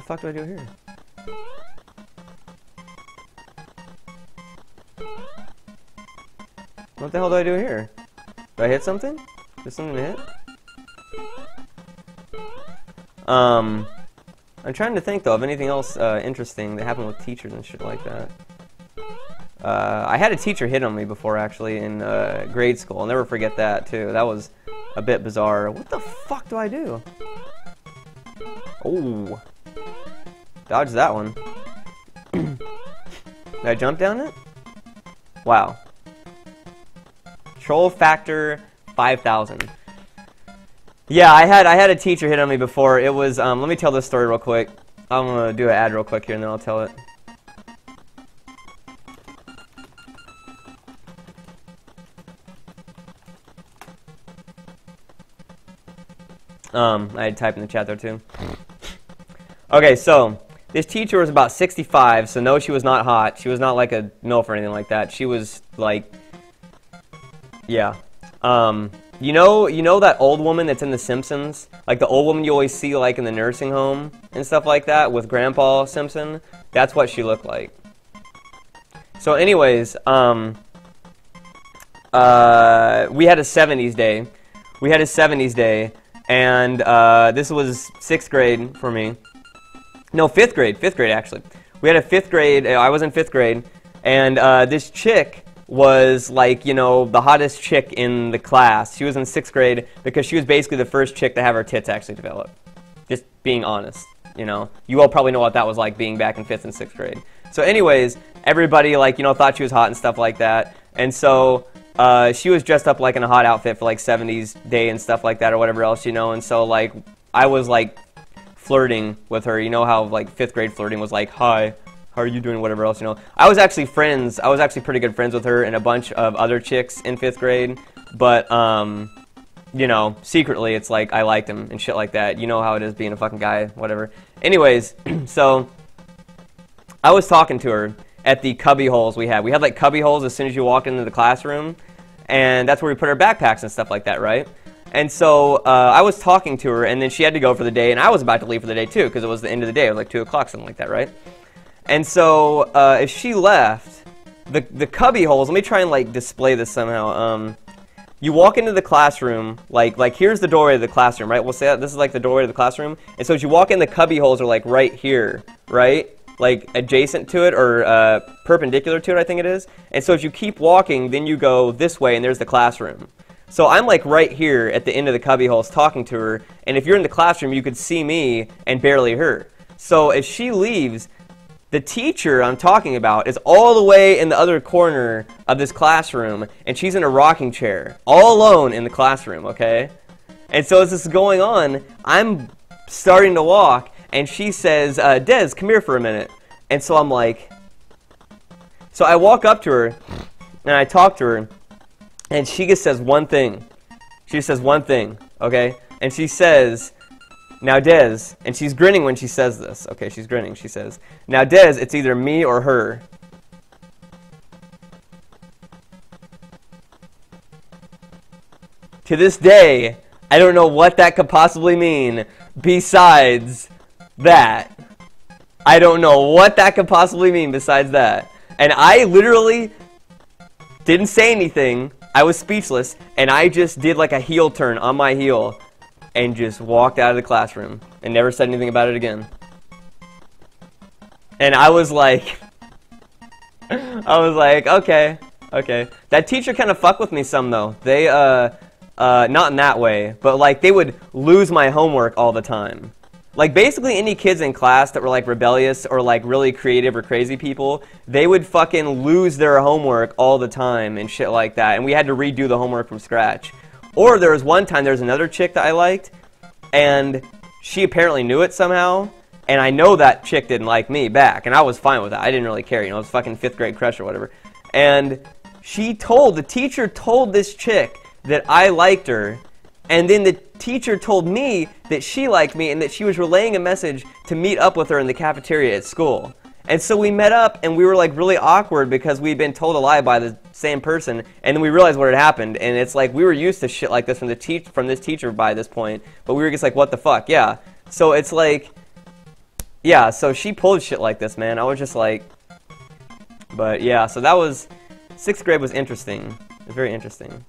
fuck do I do here? What the hell do I do here? Do I hit something? There's something to hit? I'm trying to think though of anything else interesting that happened with teachers and shit like that. I had a teacher hit on me before actually in grade school. I'll never forget that too. That was a bit bizarre. What the fuck do I do? Oh, dodge that one. Did I jump down it? Wow. Troll factor 5,000. Yeah, I had a teacher hit on me before. It was let me tell this story real quick. I'm gonna do an ad real quick here and then I'll tell it. I had typed in the chat there too. Okay, so this teacher was about 65, so no, she was not hot. She was not like a MILF or anything like that. She was like, yeah. You know that old woman that's in The Simpsons? Like the old woman you always see like in the nursing home and stuff like that with Grandpa Simpson? That's what she looked like. So anyways, we had a 70s day. We had a 70s day, and this was 6th grade for me. No, 5th grade. 5th grade, actually. We had a 5th grade. I was in 5th grade, and this chick was like, you know, the hottest chick in the class. She was in 6th grade because she was basically the first chick to have her tits actually develop. Just being honest, you know. You all probably know what that was like being back in 5th and 6th grade. So anyways, everybody, like, you know, thought she was hot and stuff like that. And so she was dressed up like in a hot outfit for like 70s day and stuff like that or whatever else, you know. And so like I was like flirting with her. You know how like 5th grade flirting was like, hi, how are you doing, whatever else, you know. I was actually pretty good friends with her and a bunch of other chicks in 5th grade, but you know, secretly it's like I liked him and shit like that. You know how it is being a fucking guy, whatever. Anyways, so I was talking to her at the cubby holes we had. We had like cubby holes as soon as you walk into the classroom, and that's where we put our backpacks and stuff like that, right? And so I was talking to her, and then she had to go for the day, and I was about to leave for the day too, because it was the end of the day. It was like 2 o'clock, something like that, right? And so if she left, the cubby holes, let me try and like display this somehow. You walk into the classroom, like here's the doorway of the classroom, right? We'll say that this is like the doorway of the classroom. And so as you walk in, the cubby holes are like right here, right? Like adjacent to it or perpendicular to it, I think it is. And so as you keep walking, then you go this way and there's the classroom. So I'm like right here at the end of the cubby holes talking to her. And if you're in the classroom, you could see me and barely her. So if she leaves, the teacher I'm talking about is all the way in the other corner of this classroom, and she's in a rocking chair, all alone in the classroom, okay? And so as this is going on, I'm starting to walk, and she says, Des, come here for a minute. And so I'm like, so I walk up to her, and I talk to her, and she just says one thing. She says one thing, okay? And she says, now Des, and she's grinning when she says this. Okay, she's grinning. She says, now Des, it's either me or her. To this day, I don't know what that could possibly mean besides that. I don't know what that could possibly mean besides that. And I literally didn't say anything. I was speechless, and I just did like a heel turn on my heel and just walked out of the classroom and never said anything about it again. And I was like, okay. That teacher kind of fucked with me some though. They, not in that way, but like they would lose my homework all the time. Like basically any kids in class that were like rebellious or like really creative or crazy people, they would fucking lose their homework all the time and shit like that. And we had to redo the homework from scratch. Or there was one time, there was another chick that I liked, and she apparently knew it somehow, and I know that chick didn't like me back, and I was fine with that. I didn't really care, you know, it was a fucking 5th grade crush or whatever. And the teacher told this chick that I liked her, and then the teacher told me that she liked me and that she was relaying a message to meet up with her in the cafeteria at school. And so we met up, and we were like really awkward because we'd been told a lie by the same person, and then we realized what had happened. And it's like we were used to shit like this from this teacher by this point, but we were just like, what the fuck, yeah. So it's like, yeah, so she pulled shit like this, man. I was just like, but yeah, so that was, 6th grade was interesting. It was very interesting.